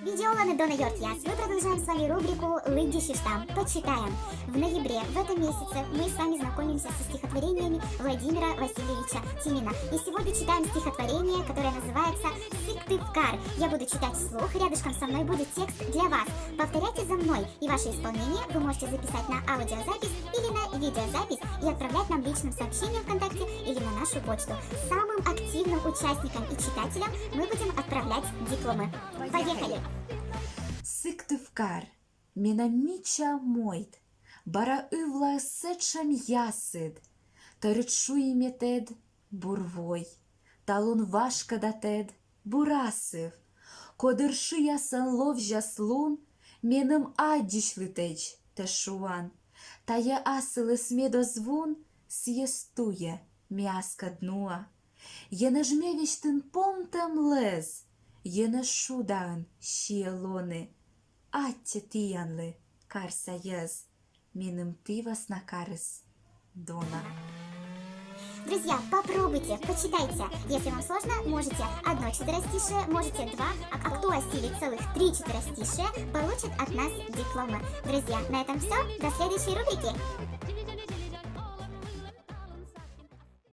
Видео Ланы Дона Йорк-Яс. Мы продолжаем с вами рубрику «Лыдди Шиштам». Почитаем. В ноябре, в этом месяце, мы с вами знакомимся со стихотворениями Владимира Васильевича Тимина. И сегодня читаем стихотворение, которое называется «Сыктывкар». Я буду читать вслух, рядышком со мной будет текст для вас. Повторяйте за мной, и ваше исполнение вы можете записать на аудиозапись или на видеозапись и отправлять нам личным сообщением ВКонтакте или на нашу почту. Самым активным участникам и читателям мы будем отправлять дипломы. Поехали! Сыктывкар, менамича мойт, бара ывла сечам ясыд, тарычуй метед бурвой, талун вашка датед бурасыв, кодыршы ясан ловжа слун, меным адишлытеч тешуан, тая асылы смедозвун, съестуя мяска днуа, енажмевиштын помтам лез, Yine şudan şielone, atте тиянлы, карса яз, миным ты вас накарыс, дона. Друзья, попробуйте, почитайте. Если вам сложно, можете одно четверостишее, можете два, а кто осилит целых 3 четверостишия, получит от нас дипломы. Друзья, на этом все. До следующей рубрики.